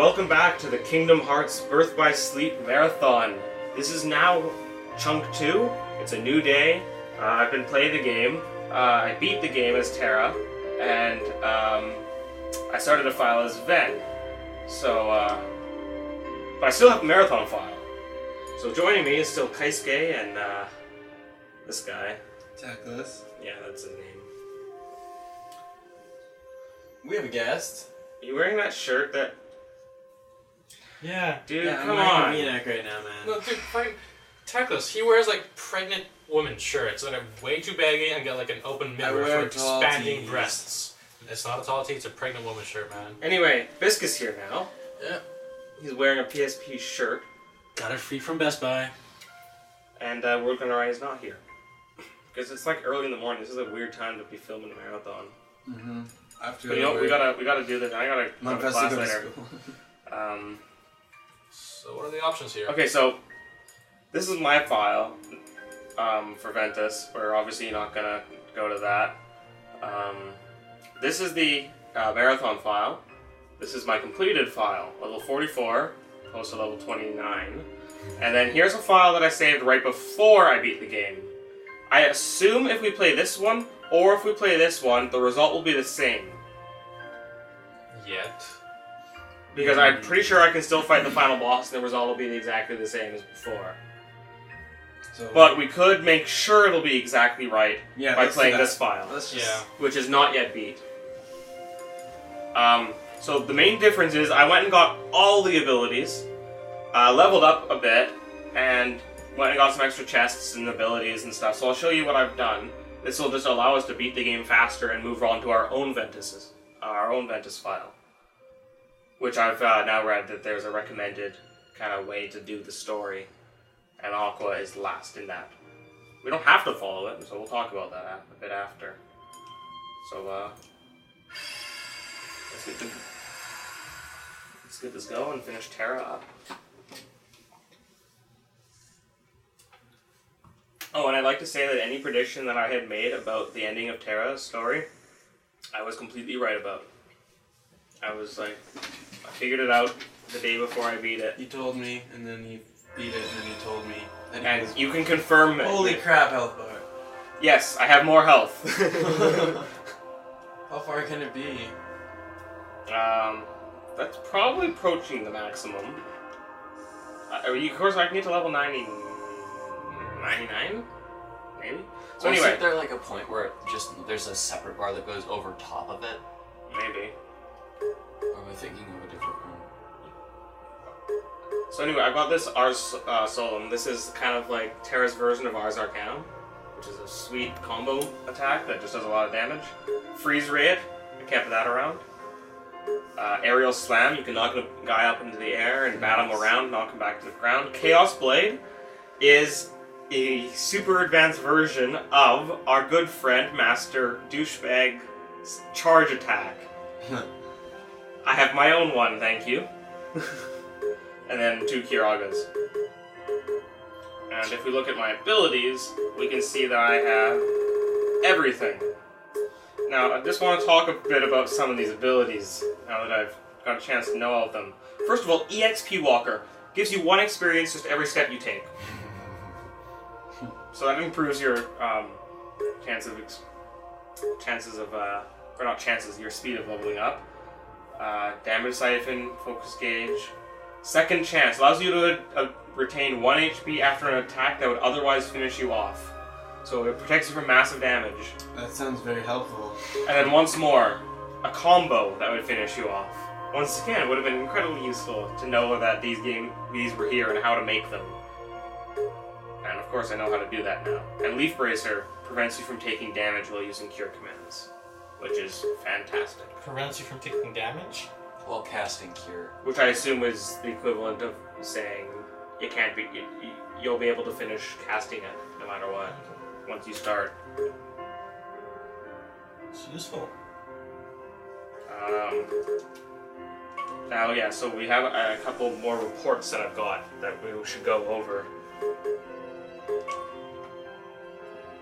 welcome back to the Kingdom Hearts Birth by Sleep Marathon. This is now Chunk 2. It's a new day. I've been playing the game. I beat the game as Terra, and I started a file as Ven. So, but I still have the Marathon file. So joining me is still Kaisuke and this guy. Teclis. Yeah, that's his name. We have a guest. You wearing that shirt that... Yeah. Dude, yeah, come I'm on. wearing a V-neck right now, man. No, dude, fucking Teclis. He wears like pregnant woman shirts that are way too baggy and got like an open mirror for expanding breasts. It's not a tall tee, it's a pregnant woman shirt, man. Anyway, Biscuit's here now. Yeah. He's wearing a PSP shirt. Got it free from Best Buy. And World Gunner is not here. Because it's like early in the morning. This is a weird time to be filming a marathon. Mm-hmm. But you know, we gotta do this. I gotta go to class later. So what are the options here? Okay, so this is my file for Ventus. We're obviously not gonna go to that. This is the marathon file. This is my completed file, level 44, close to level 29. And then here's a file that I saved right before I beat the game. I assume if we play this one, or if we play this one, the result will be the same. Yet. Because I'm pretty sure I can still fight the final boss and the result will be exactly the same as before. So, But we could make sure it'll be exactly right by playing this file, which is not yet beat. So the main difference is I went and got all the abilities, leveled up a bit, and went and got some extra chests and abilities and stuff. So I'll show you what I've done. This will just allow us to beat the game faster and move on to our own Ventus file. Which I've now read that there's a recommended kind of way to do the story, and Aqua is last in that. We don't have to follow it, so we'll talk about that a bit after. So, let's get this going and finish Terra up. Oh, and I'd like to say that any prediction that I had made about the ending of Terra's story, I was completely right about. I was like, I figured it out the day before I beat it. You told me, and then you beat it, and then you told me. And you can confirm it. Holy crap, health bar. Yes, I have more health. How far can it be? That's probably approaching the maximum. Of course, I can get to level 99? Maybe? So anyway. Isn't there like a point where it just there's a separate bar that goes over top of it? Maybe. Or am I thinking of a different one? So anyway, I got this Ars Solum. This is kind of like Terra's version of Ars Arcanum, which is a sweet combo attack that just does a lot of damage. Freeze Ray, I kept that around. Aerial Slam, you can knock a guy up into the air and bat him around, knock him back to the ground. Chaos Blade is a super advanced version of our good friend Master Douchebag's charge attack. I have my own one, thank you. And then 2 Kiragas. And if we look at my abilities, we can see that I have everything. Now, I just want to talk a bit about some of these abilities, now that I've got a chance to know all of them. First of all, EXP Walker gives you 1 experience just every step you take. So that improves your your speed of leveling up. Damage Siphon, Focus Gauge. Second Chance allows you to retain 1 HP after an attack that would otherwise finish you off. So it protects you from massive damage. That sounds very helpful. And then once more, a combo that would finish you off. Once again, it would have been incredibly useful to know that these were here and how to make them. And of course I know how to do that now. And Leaf Bracer prevents you from taking damage while using Cure commands, which is fantastic. Prevents you from taking damage? While casting Cure. Which I assume is the equivalent of saying it can't be. You'll be able to finish casting it no matter what once you start. It's useful. Now, yeah. So we have a couple more reports that I've got that we should go over.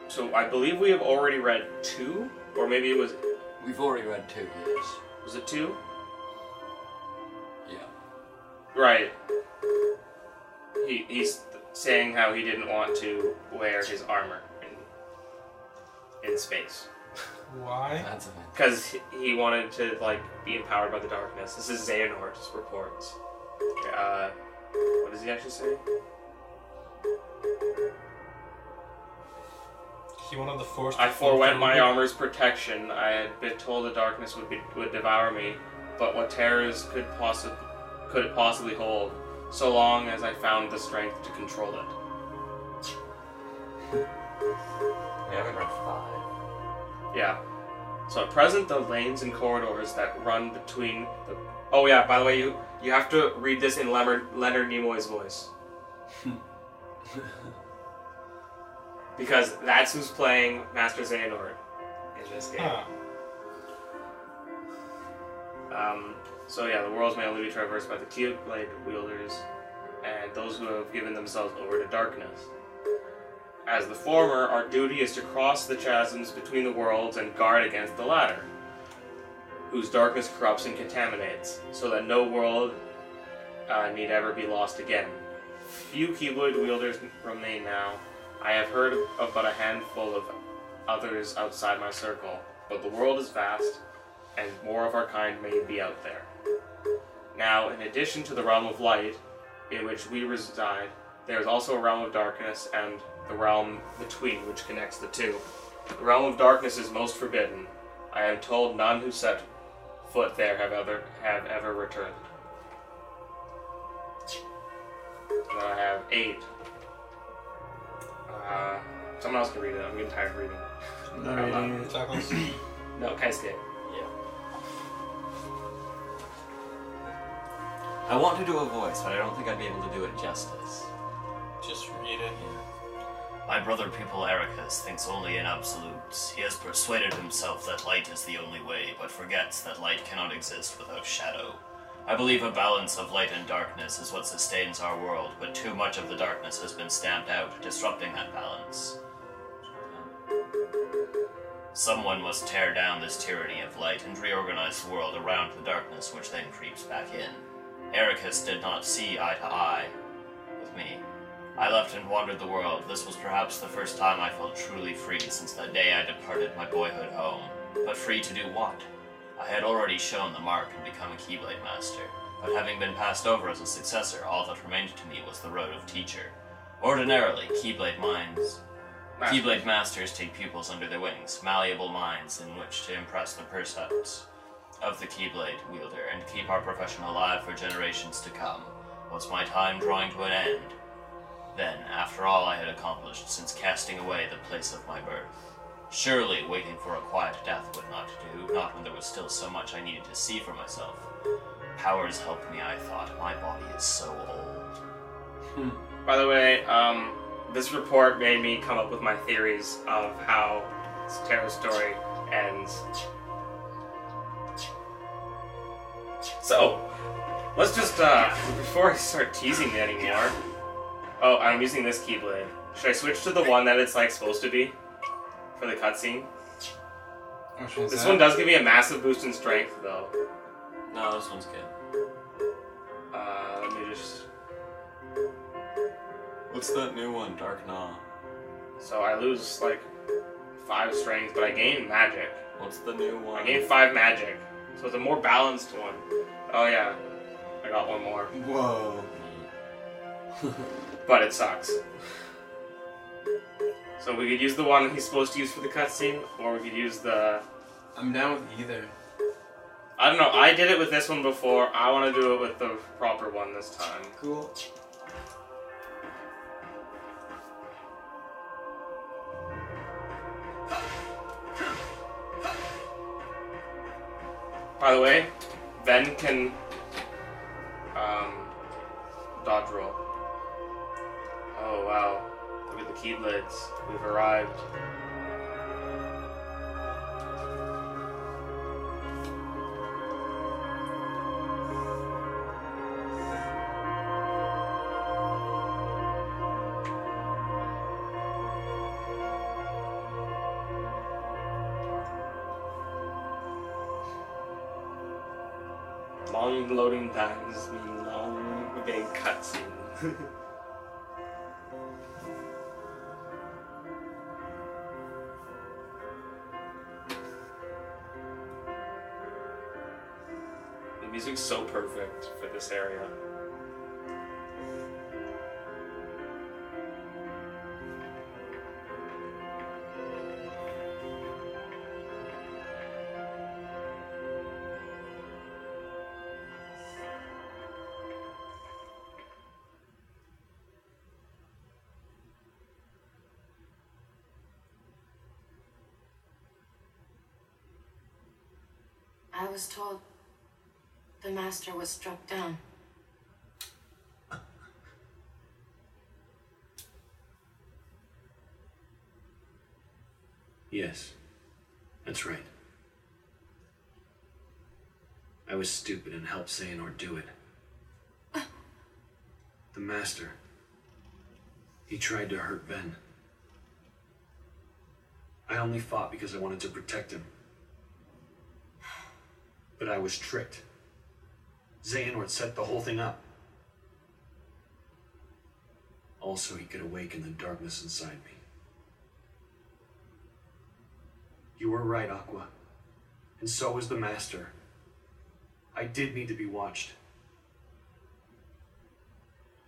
So I believe we have already read 2, or maybe it was. We've already read 2, yes. Was it 2? Yeah. Right. He's saying how he didn't want to wear his armor in space. Why? That's a thing. Because he wanted to, like, be empowered by the darkness. This is Xehanort's reports. What does he actually say? He wanted the Force. I forewent my armor's protection. I had been told the darkness would devour me, but what terrors could it possibly hold, so long as I found the strength to control it. We haven't read 5. Yeah. So at present, the lanes and corridors that run between the... Oh yeah, by the way, you have to read this in Leonard Nimoy's voice. Because that's who's playing Master Xehanort in this game. Huh. So yeah, the worlds may only be traversed by the Keyblade wielders and those who have given themselves over to darkness. As the former, our duty is to cross the chasms between the worlds and guard against the latter, whose darkness corrupts and contaminates, so that no world need ever be lost again. Few Keyblade wielders remain now. I have heard of but a handful of others outside my circle, but the world is vast, and more of our kind may be out there. Now, in addition to the realm of light, in which we reside, there is also a realm of darkness and the realm between, which connects the two. The realm of darkness is most forbidden. I am told none who set foot there have ever returned. Then I have 8. Someone else can read it. I'm getting tired of reading. I'm not reading it. Teclis. No, Kaisuke. I want to do a voice, but I don't think I'd be able to do it justice. Just read it. My brother pupil Ericus thinks only in absolutes. He has persuaded himself that light is the only way, but forgets that light cannot exist without shadow. I believe a balance of light and darkness is what sustains our world, but too much of the darkness has been stamped out, disrupting that balance. Someone must tear down this tyranny of light and reorganize the world around the darkness, which then creeps back in. Ericus did not see eye to eye with me. I left and wandered the world. This was perhaps the first time I felt truly free since that day I departed my boyhood home. But free to do what? I had already shown the mark and become a Keyblade Master, but having been passed over as a successor, all that remained to me was the road of teacher. Ordinarily, Keyblade Masters take pupils under their wings, malleable minds in which to impress the precepts of the Keyblade wielder and keep our profession alive for generations to come. Was my time drawing to an end? Then, after all I had accomplished since casting away the place of my birth, surely waiting for a quiet death would not do, not when there was still so much I needed to see for myself. Powers help me, I thought. My body is so old. By the way, this report made me come up with my theories of how Terra's story ends. So, let's just, before I start teasing me anymore... Oh, I'm using this Keyblade. Should I switch to the one that it's, like, supposed to be? For the cutscene? Which one's This that? one does give me a massive boost in strength, though. No, this one's good. Let me just... What's that new one? Dark Gnaw. So I lose, like, 5 strength, but I gain magic. What's the new one? I gain 5 magic. So it's a more balanced one. Oh, yeah. I got one more. Whoa. But it sucks. So we could use the one he's supposed to use for the cutscene, or we could use the... I'm down with either. I don't know, I did it with this one before. I want to do it with the proper one this time. Cool. By the way, Ben can dodge roll. Oh wow, look at the Keyblades. We've arrived. Long loading times mean long We're being cutscene. The music's so perfect for this area. I was told the master was struck down. Yes, that's right. I was stupid and helped Xehanort do it. The master. He tried to hurt Ben. I only fought because I wanted to protect him. But I was tricked. Xehanort set the whole thing up. Also, he could awaken the darkness inside me. You were right, Aqua. And so was the Master. I did need to be watched.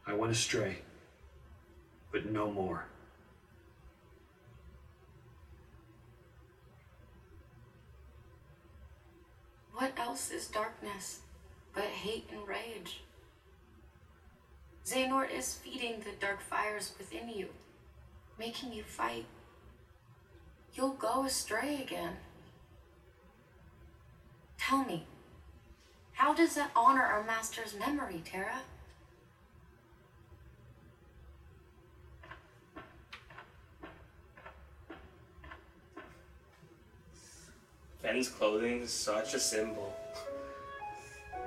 I went astray, but no more. What else is darkness but hate and rage? Xehanort is feeding the dark fires within you, making you fight. You'll go astray again. Tell me, how does that honor our master's memory, Terra? Ben's clothing is such a symbol.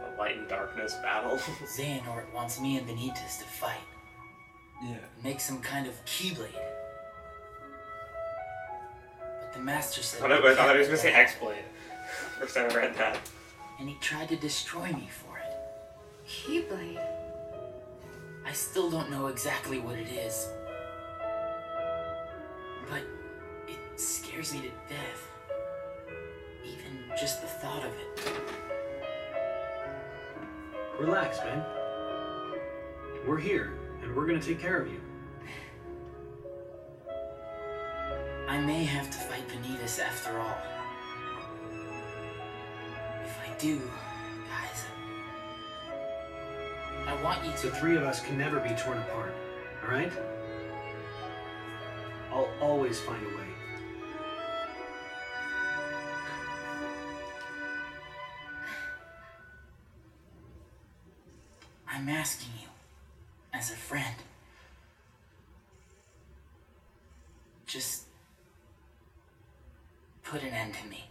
A light and darkness battle. Xehanort wants me and Benitez to fight. Yeah. Make some kind of keyblade. But the master said I thought he was gonna say X-Blade. First time I read that. and he tried to destroy me for it. Keyblade? I still don't know exactly what it is. But it scares me to death. Even just the thought of it. Relax, Ben. We're here, and we're gonna take care of you. I may have to fight Benitez after all. If I do, guys, I want you to... The three of us can never be torn apart, alright? I'll always find a way. I'm asking you, as a friend, just put an end to me.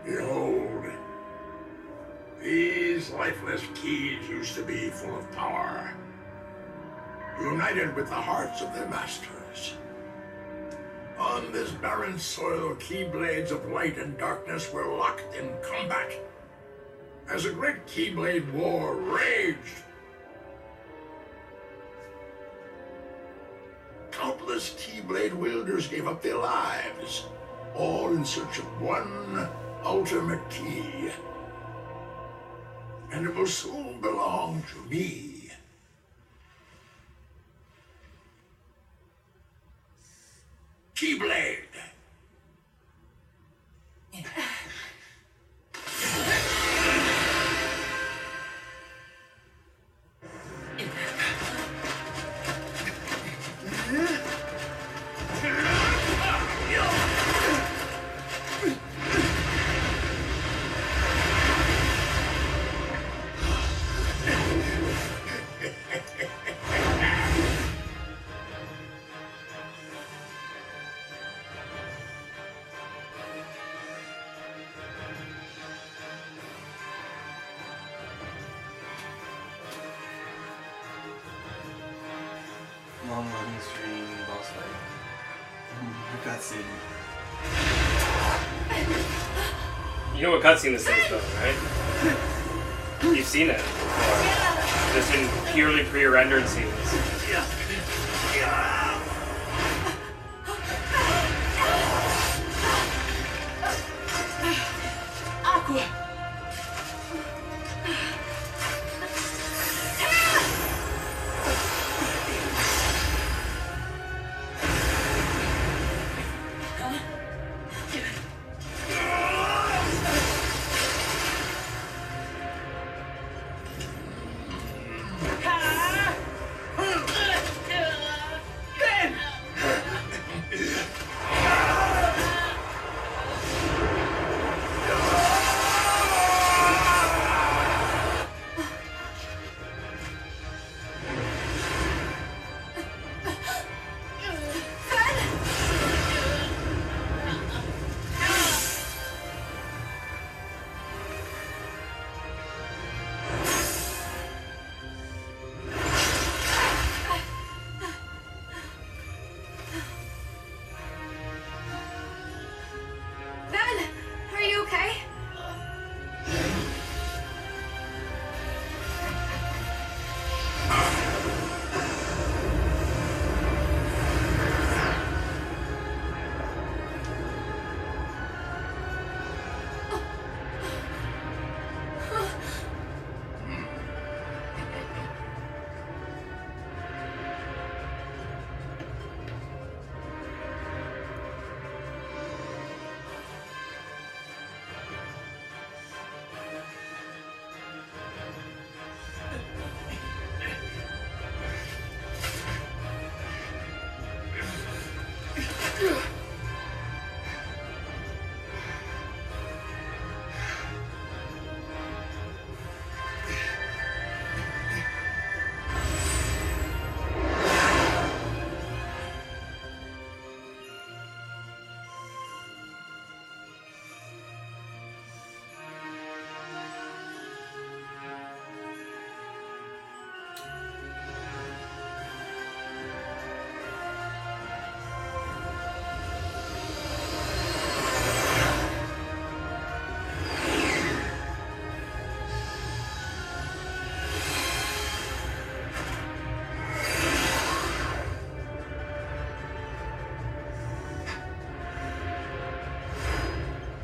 Behold, these lifeless keys used to be full of power, united with the hearts of their masters. On this barren soil, keyblades of light and darkness were locked in combat, as a great keyblade war raged. Countless keyblade wielders gave up their lives, all in search of one ultimate key. And it will soon belong to me. Keyblade. cutscene. You know what cutscene this is, though, right? You've seen it before. Just in purely pre-rendered scenes. Aqua!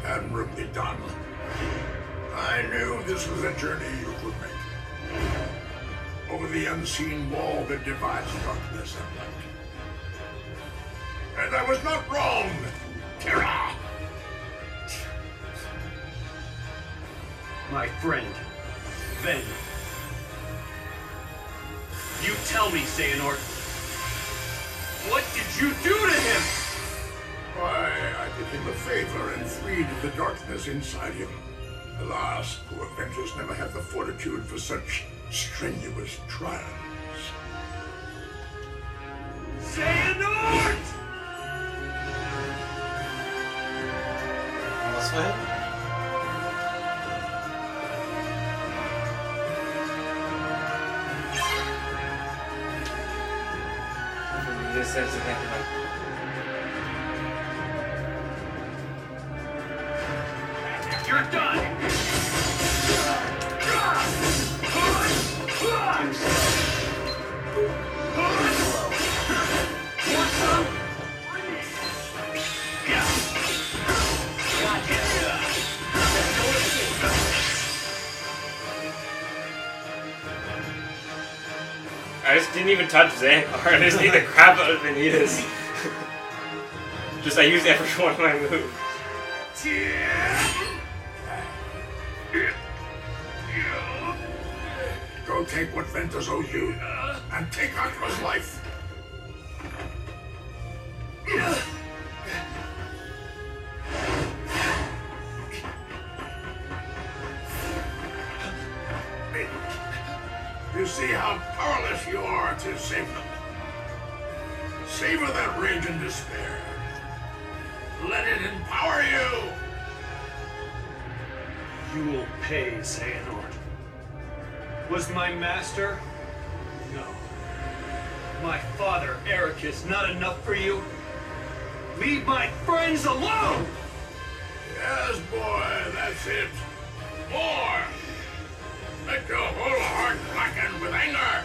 Admirably done. I knew this was a journey you could make. Over the unseen wall that divides darkness and light. And I was not wrong, Terra! My friend, Ven. You tell me, Xehanort. What did you do to him? Why, I did him a favor and freed the darkness inside him. Alas, poor Avengers never have the fortitude for such strenuous trials. Xehanort! Almost went? This says it happened. You're done! I just didn't even touch Xehanort. I just need the crap out of Vanitas. I used every one of my moves. Go take what Ventus owes you, and take Aqua's life. You see how powerless you are to save them. Savor that rage and despair. Let it empower you! You will pay, Xehanort. Was my master? No. My father, Eric, is not enough for you? Leave my friends alone! Yes, boy, that's it. More! Let your whole heart blacken with anger!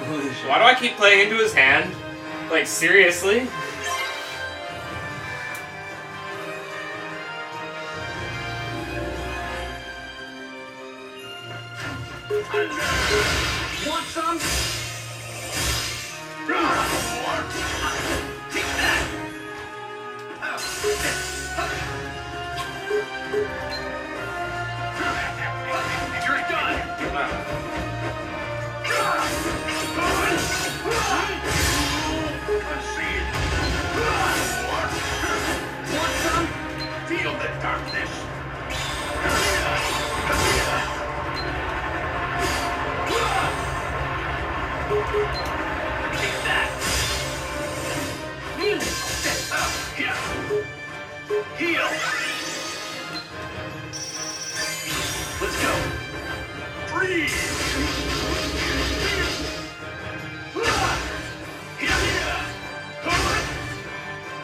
Holy shit. Why do I keep playing into his hand? Like, seriously? Want some? Take that! You're done! Want some? Feel the darkness! Take that! Heal! Let's go! Freeze!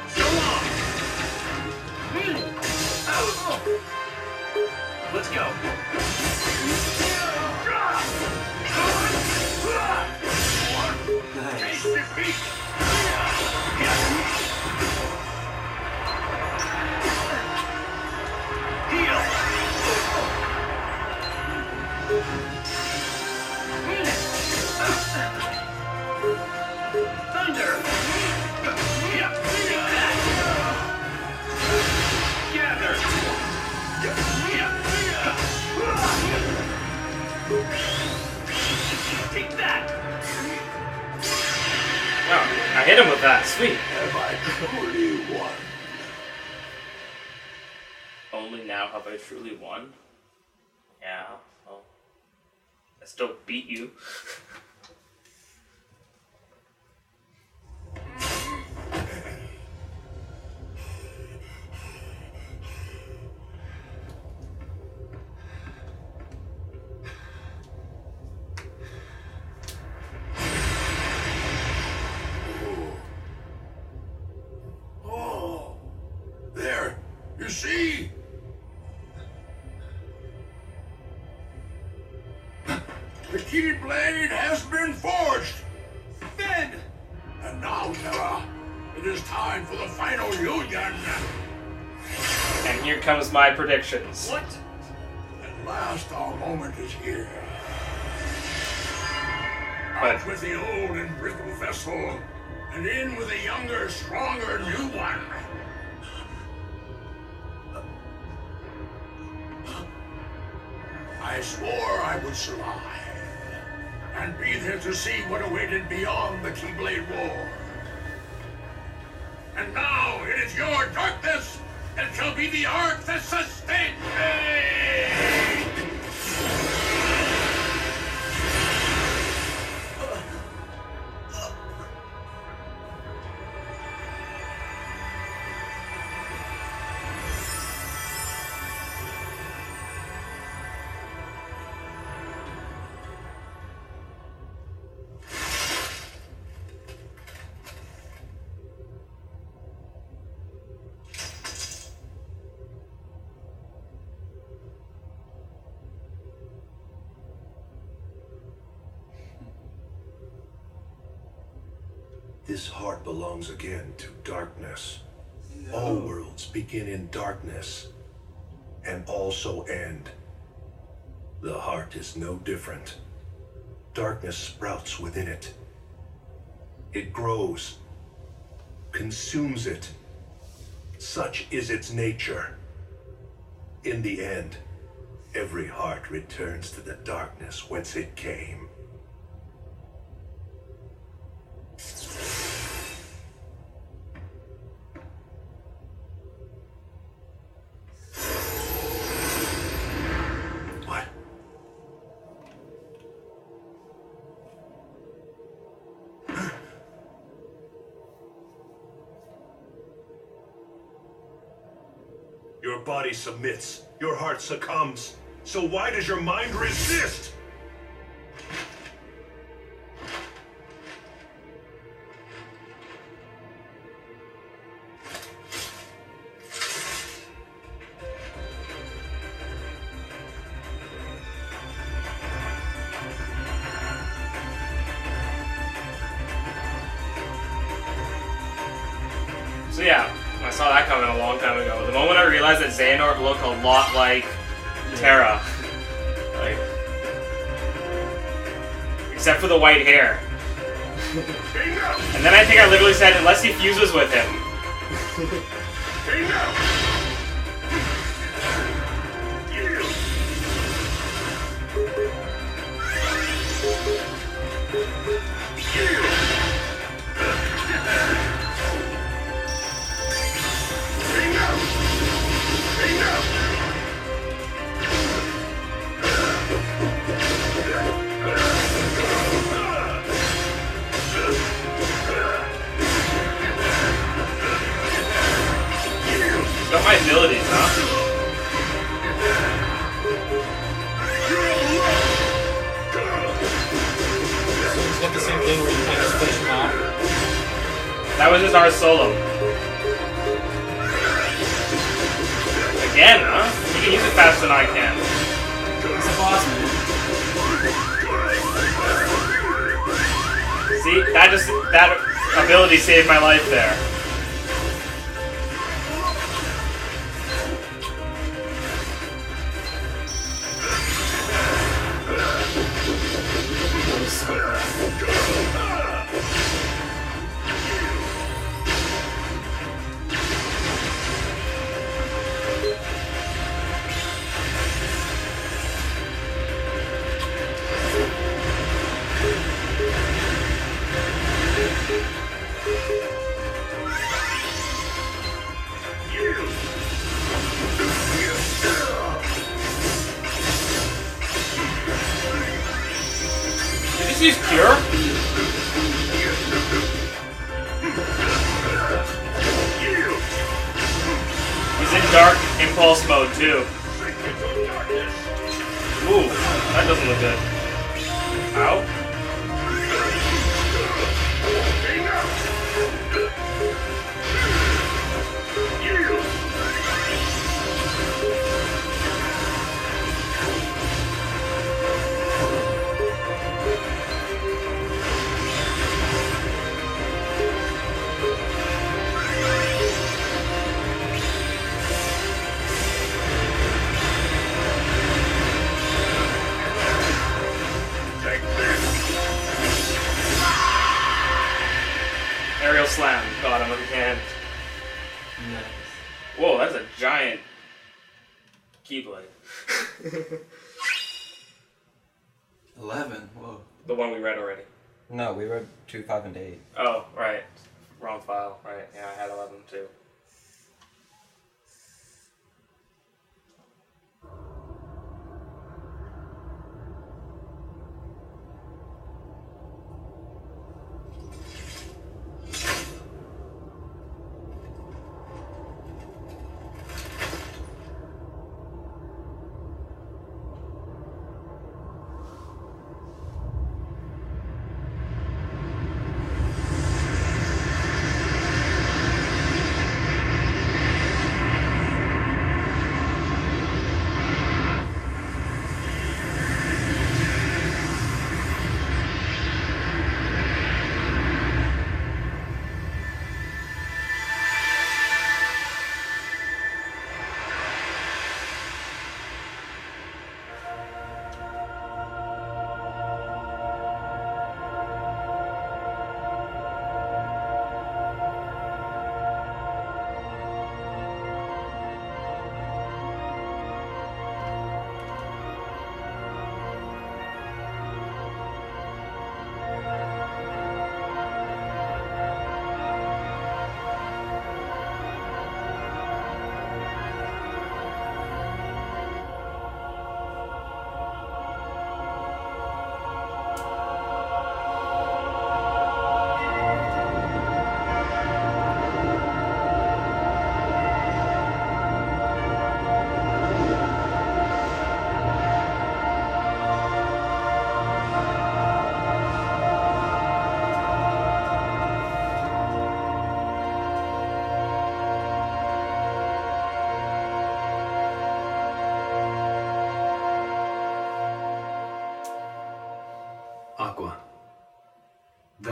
So long! Let's go! Nice. Take defeat! Thunder! Gather! Take that! Oh, I hit him with that. Sweet. Have I truly won? Only now have I truly won? Yeah, well, I still beat you. Oh, there, you see? The Keyblade has been forged! Ben! And now, Terra, it is time for the final union! And here comes my predictions. What? At last our moment is here. But- Out with the old and brittle vessel, and in with a younger, stronger new one. I swore I would survive, and be there to see what awaited beyond the Keyblade War. And now it is your darkness that shall be the arc that sustains me! This heart belongs again to darkness. All worlds begin in darkness and also end. The heart is no different. Darkness sprouts within it. It grows, consumes it. Such is its nature. In the end, every heart returns to the darkness whence it came. What? Your body submits. Your heart succumbs. So why does your mind resist? So yeah, I saw that coming a long time ago. The moment I realized that Xehanort looked a lot like Terra. Like, except for the white hair. And then I think I literally said, unless he fuses with him. Got my abilities, huh? It's got the same thing where you can't just finish him off. That was just our solo. Again, huh? You can use it faster than I can. It's a boss, man. See, that ability saved my life there. Use Cure? He's in Dark Impulse mode too. Ooh, that doesn't look good. Ow. Aerial slam. Got him with a hand. Nice. Whoa, that's a giant keyblade. 11. Whoa. The one we read already. No, we read 2, 5, and 8. Oh, right. Wrong file. Right. Yeah, I had 11 too.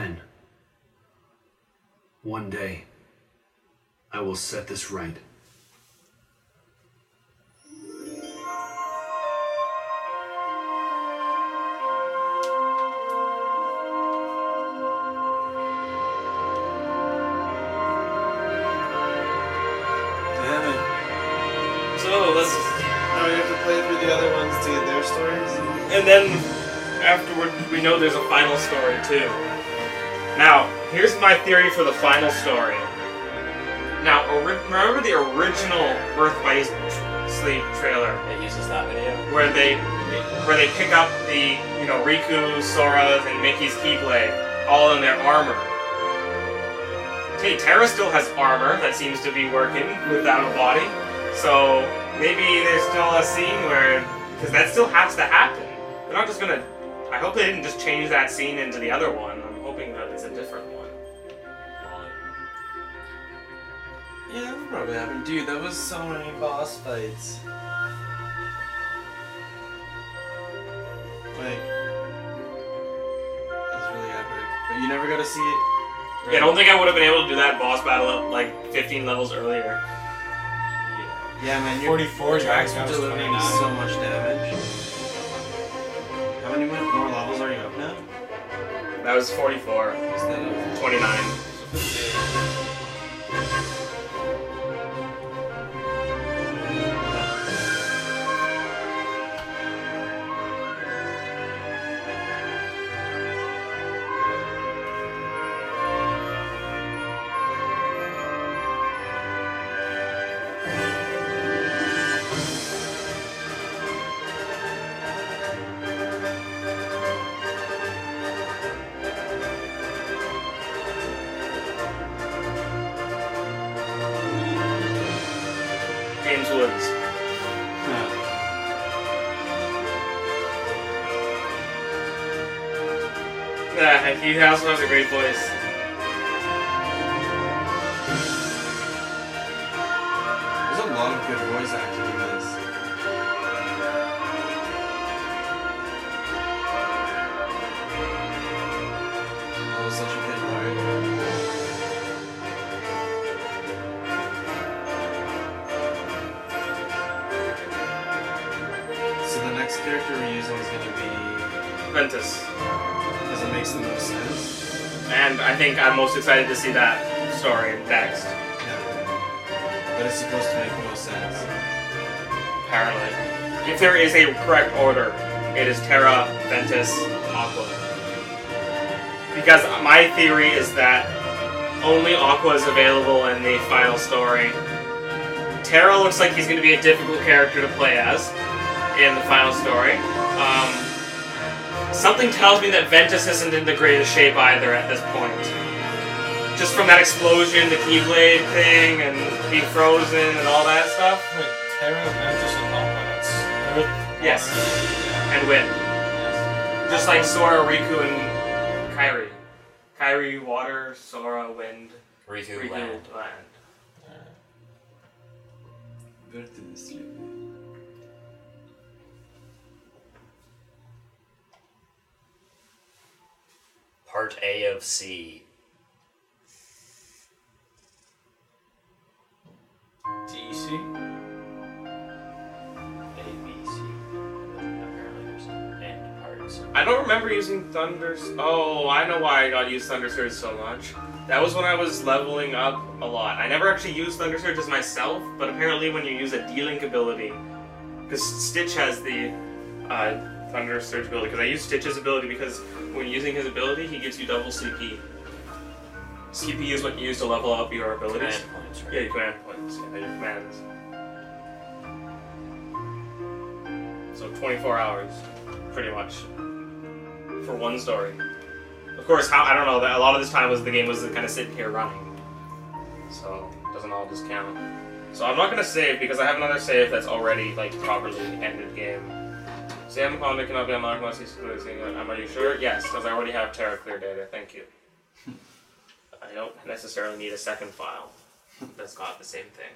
Fen, one day, I will set this right. Damn it. So let's. Now we have to play through the other ones to get their stories. And then afterward, we know there's a final story too. Now, here's my theory for the final story. Now, remember the original Birth by Sleep trailer? It uses that video. Where they pick up the, Riku, Sora's, and Mickey's Keyblade, all in their armor. Okay, Terra still has armor that seems to be working without a body. So, maybe there's still a scene where, because that still has to happen. They're not just gonna, I hope they didn't just change that scene into the other one. I'm hoping that it's a different one. Yeah, that would probably happen. Dude, that was so many boss fights. Like, that's really epic. But you never got to see it. Right? Yeah, I don't think I would have been able to do that boss battle like 15 levels earlier. Yeah, man, 44 tracks yeah, were that was delivering 29. so much damage. How many more levels are you up now? That was 44. Instead of 29. James Woods. Yeah, he also has a great voice. There's a lot of good voice acting in this. That was such a good part. So the next character we're using is going to be Ventus. because it makes the most sense. And I think I'm most excited to see that story next. Yeah. But it's supposed to make the most sense. Apparently. If there is a correct order, it is Terra, Ventus, Aqua. Because my theory is that only Aqua is available in the final story. Terra looks like he's going to be a difficult character to play as in the final story. Something tells me that Ventus isn't in the greatest shape either at this point. Just from that explosion, the Keyblade thing, and being frozen and all that stuff. Wait, Terra, Ventus, and Aqua. That's Earth, Yes. water, And wind. Just like Sora, Riku, and Kairi. Kairi, water, Sora, wind. Riku, land. Birth in the sleep. Part A of C. DC. A, B, C. Apparently there's end parts. I don't remember using Thunder... Oh, I know why I got used Thunder Surge so much. That was when I was leveling up a lot. I never actually used Thunder Surge as myself, but apparently when you use a D-Link ability, because Stitch has the Thunder Surge ability, because I use Stitch's ability because when using his ability, he gives you double CP. CP is what you use to level up your abilities. Command points, right? Yeah, your command points. Yeah, your commands. So 24 hours, pretty much, for one story. Of course, I don't know. That a lot of this time the game was kind of sitting here running, so it doesn't all just count. So I'm not gonna save because I have another save that's already properly ended game. Sam Conda cannot be unlocked unless he's losing. Are you sure? Yes, because I already have Terra clear data. Thank you. I don't necessarily need a second file that's got the same thing.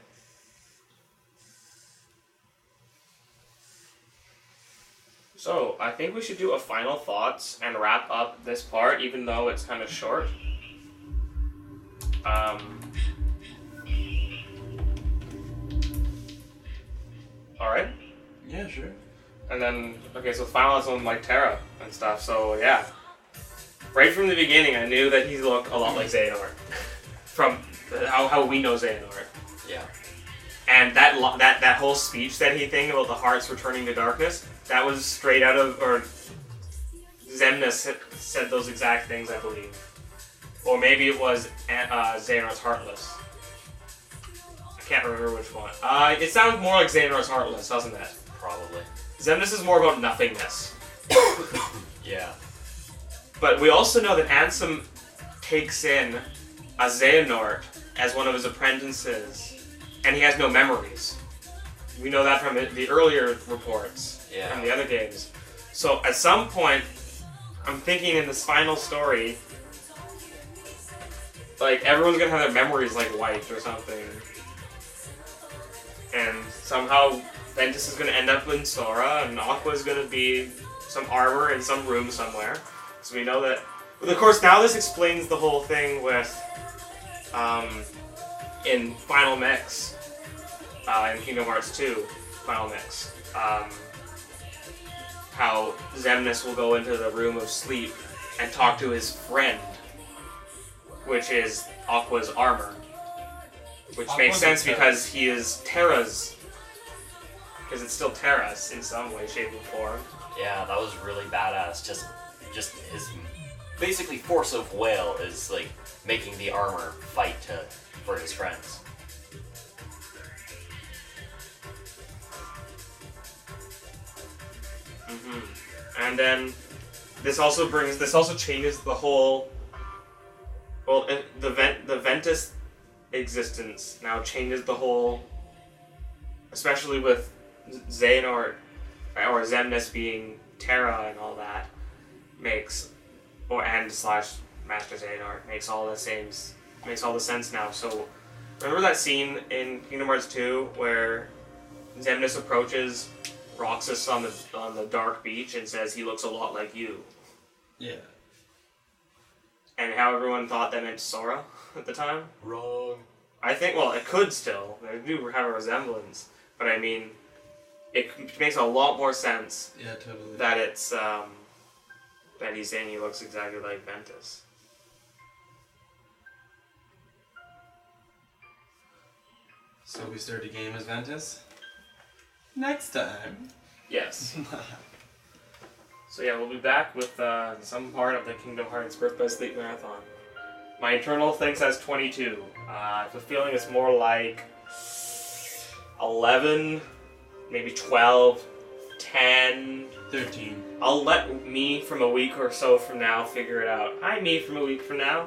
So, I think we should do a final thoughts and wrap up this part, even though it's kind of short. Alright? Yeah, sure. And then, okay, so final is on like Terra and stuff, so yeah. Right from the beginning, I knew that he looked a lot like Xehanort. From how we know Xehanort. Yeah. And that whole speech that he thing about the hearts returning to darkness, that was straight out of, or Xemnas said those exact things, I believe. Or maybe it was Xehanort's Heartless. I can't remember which one. It sounds more like Xehanort's Heartless, doesn't it? Probably. Xemnas is more about nothingness. Yeah. But we also know that Ansem takes in a Xehanort as one of his apprentices, and he has no memories. We know that from the earlier reports from the other games. So at some point, I'm thinking in this final story, like everyone's gonna have their memories like wiped or something, and somehow Ventus is gonna end up in Sora, and Aqua's gonna be some armor in some room somewhere. So we know that. But of course, now this explains the whole thing with in Final Mix, in Kingdom Hearts 2, Final Mix, how Xemnas will go into the room of sleep and talk to his friend, which is Aqua's armor. Which makes sense because he is Terra's, because it's still Terra's in some way, shape, or form. Yeah, that was really badass. Just his basically force of will is like making the armor fight for his friends. And then this also changes the whole. Well, the Ventus existence now changes the whole, especially with Xehanort or Xemnas being Terra and all that makes, and / Master Xehanort makes all the sense now. So remember that scene in Kingdom Hearts 2 where Xemnas approaches Roxas on the dark beach and says he looks a lot like you. Yeah. And how everyone thought that meant Sora at the time? Wrong. I think, well, it could still. They do have a resemblance. But I mean, it makes a lot more sense. Yeah, totally. That it's, that he's saying he looks exactly like Ventus. So we start the game as Ventus? Next time. Yes. So yeah, we'll be back with some part of the Kingdom Hearts Birth by Sleep Marathon. My internal thing says 22. I have a feeling it's more like 11, maybe 12, 10... 13. I'll let me from a week or so from now figure it out. Hi, me from a week from now.